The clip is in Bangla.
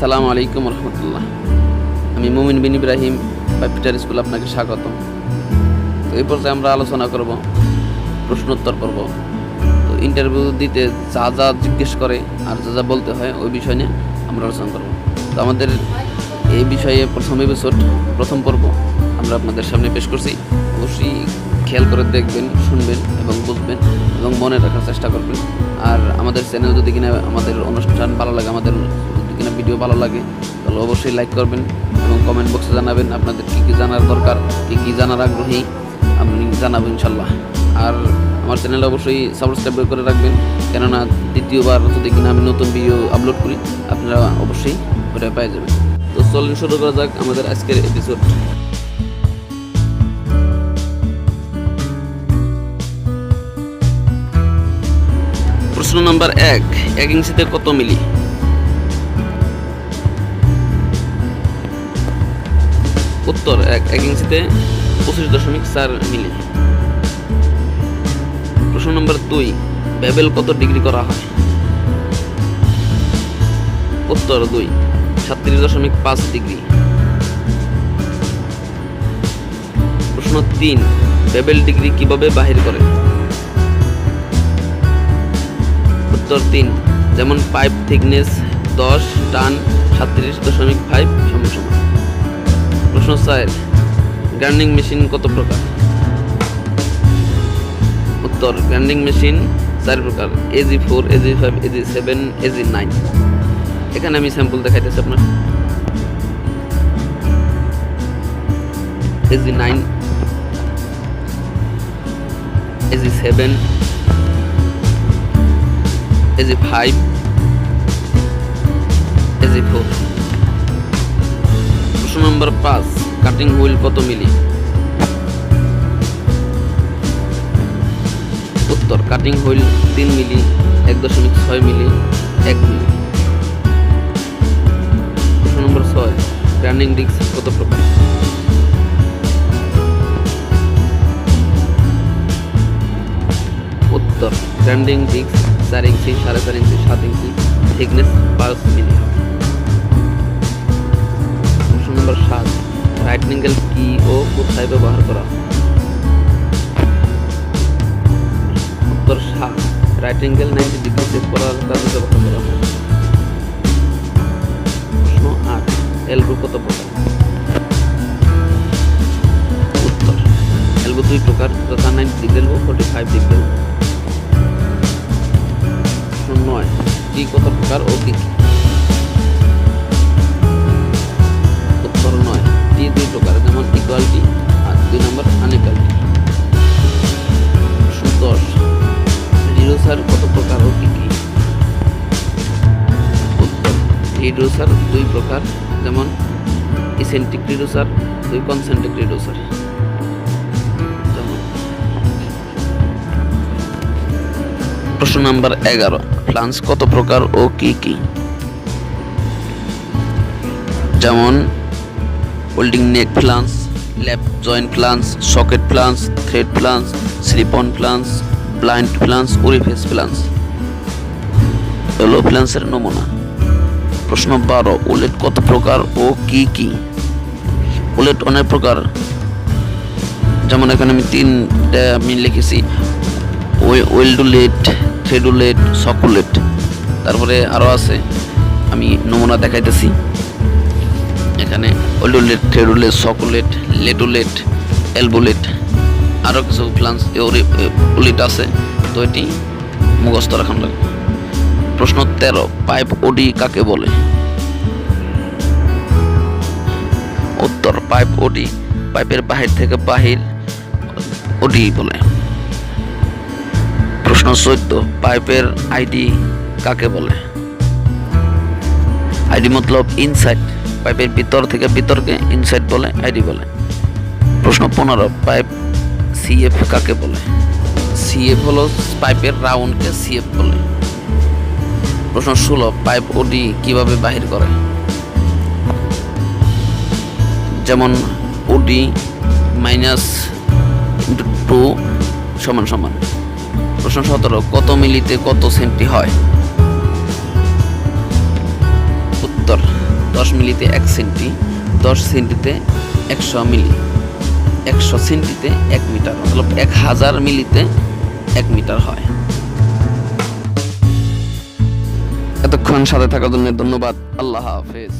আসসালামু আলাইকুম রহমতুল্লাহ। আমি মুমিন বিন ইব্রাহিম পাইপিটার স্কুল, আপনাকে স্বাগতম। তো এই পর্যায়ে আমরা আলোচনা করব প্রশ্নোত্তর পর্ব। তো ইন্টারভিউ দিতে যা যা জিজ্ঞেস করে আর যা যা বলতে হয় ওই বিষয় নিয়ে আমরা আলোচনা করব। তো আমাদের এই বিষয়ে প্রথম পর্ব আমরা আপনাদের সামনে পেশ করছি। অবশ্যই খেয়াল করে দেখবেন, শুনবেন এবং বুঝবেন এবং মনে রাখার চেষ্টা করবেন। আর আমাদের চ্যানেল যদি কিনা আমাদের অনুষ্ঠান ভালো লাগে, আমাদের যদি কিনা ভিডিও ভালো লাগে, তাহলে অবশ্যই লাইক করবেন এবং কমেন্ট বক্সে জানাবেন আপনাদের কী কী জানার দরকার, কী কী জানার আগ্রহী আপনি জানাবেন ইনশাল্লাহ। আর আমার চ্যানেলে অবশ্যই সাবস্ক্রাইব করে রাখবেন, কেননা দ্বিতীয়বার যদি কিনা আমি নতুন ভিডিও আপলোড করি আপনারা অবশ্যই ওটা পেয়ে যাবেন। তো চলুন শুরু করা যাক আমাদের আজকের এপিসোড। প্রশ্ন নাম্বার 1, 1 ইঞ্চিতে কত মিলি? উত্তর 1 ইঞ্চিতে 25.4 মিলি। প্রশ্ন নাম্বার 2, বেবেল কত ডিগ্রি করা হয়? উত্তর 2, 37.5 ডিগ্রি। প্রশ্ন 3, বেবেল ডিগ্রি কিভাবে বাহির করে? উত্তর 3, যেমন পাইপ থিকনেস 10 টান 37.5 সমান। প্রশ্ন 4, গ্রাইন্ডিং মেশিন কত প্রকার? উত্তর, গ্রাইন্ডিং মেশিন 4 প্রকার: AG4, AG5, AG7, AG9। এখানে আমি স্যাম্পল দেখাইতেছি আপনার। AG9, AG7, AG5, AG4। প্রশ্ন নম্বর 5, কাটিং হুইল কত মিলি? উত্তর, কাটিং হুইল 3 মিলি, 1.6 মিলি, 1 মিলি। প্রশ্ন নম্বর 6, গ্রাইন্ডিং ডিস্ক কত প্রকার? উত্তর, গ্রাইন্ডিং ডিস্ক 4 ইঞ্চি, 4.5 ইঞ্চি, 7 ইঞ্চি, থিকনেস 5 মিলি। প্রশ্ন নম্বর 7, রাইট অ্যাঙ্গেল কি ও কোথায় ব্যবহার করা? উত্তর 7, রাইট অ্যাঙ্গেল 90 ডিগ্রি সেট করার কাজে ব্যবহার করা হয়। প্রশ্ন 8, এলবো কত প্রকার? উত্তর, এলবো 2 প্রকার, যথা 90 ডিগ্রি এলবো, 45 ডিগ্রি এলবো। প্রশ্ন 9, টি কত প্রকার ও কি কি? উত্তর 9, টি 2 প্রকার, যেমন ইকুয়ালিটি আর 2 নম্বর আনইকুয়ালিটি। প্রশ্ন 10, রিডুসার কত প্রকার ও কি কি? উত্তর, রিডুসার 2 প্রকার, যেমন ইসেন্ট্রিক রিডুসার, 2 কনসেন্ট্রিক রিডুসার। প্রশ্ন নাম্বার 11, ফ্লাঞ্জ কত প্রকার ও কি কি? যেমন holding neck flange, lap joint flange, socket flange, thread flange, slip on flange, blind flange, orifice flange. হলো ফ্লাঞ্জের নমুনা। প্রশ্ন 12, উলেট কত প্রকার ও কি কি? উলেট অনেক প্রকার, যেমন এখানে আমি 3টা আমি লিখেছি: ওয়েল্ডুলেট, থ্রেডুলেট, সকুলেট। তারপরে আরও আছে, আমি নমুনা দেখাইতেছি। এখানে ওয়েল্ডুলেট, থ্রেডুলেট, সকুলেট, লেটুলেট, এলবুলেট, আরও কিছু ফ্লাঞ্জ উলেট আছে। তো এটি মুখস্থ রাখান লাগবে। প্রশ্ন 13, পাইপ ওডি কাকে বলে? উত্তর, পাইপ ওডি পাইপের বাহির থেকে বাহির ওডি বলে। প্রশ্ন 14, পাইপের আইডি কাকে বলে? আইডি মতলব ইনসাইড, পাইপের ভিতর থেকে ভিতরকে ইনসাইড বলে, আইডি বলে। প্রশ্ন 15, পাইপ সিএফ কাকে বলে? সিএফ হলো পাইপের রাউন্ডকে সিএফ বলে। প্রশ্ন 16, পাইপ ওডি কিভাবে বাহির করে? যেমন ওডি -2 সমান সমান। প্রশ্ন 17, কত মিলিতে কত সেন্টি হয়? উত্তর, 10 মিলিতে 1 সেন্টি, 10 সেন্টিতে 100 মিলি, 100 সেন্টিতে 1 মিটার, মতলব 1000 মিলিতে 1 মিটার হয়। এতক্ষণ সাথে থাকার জন্য ধন্যবাদ। আল্লাহ হাফেজ।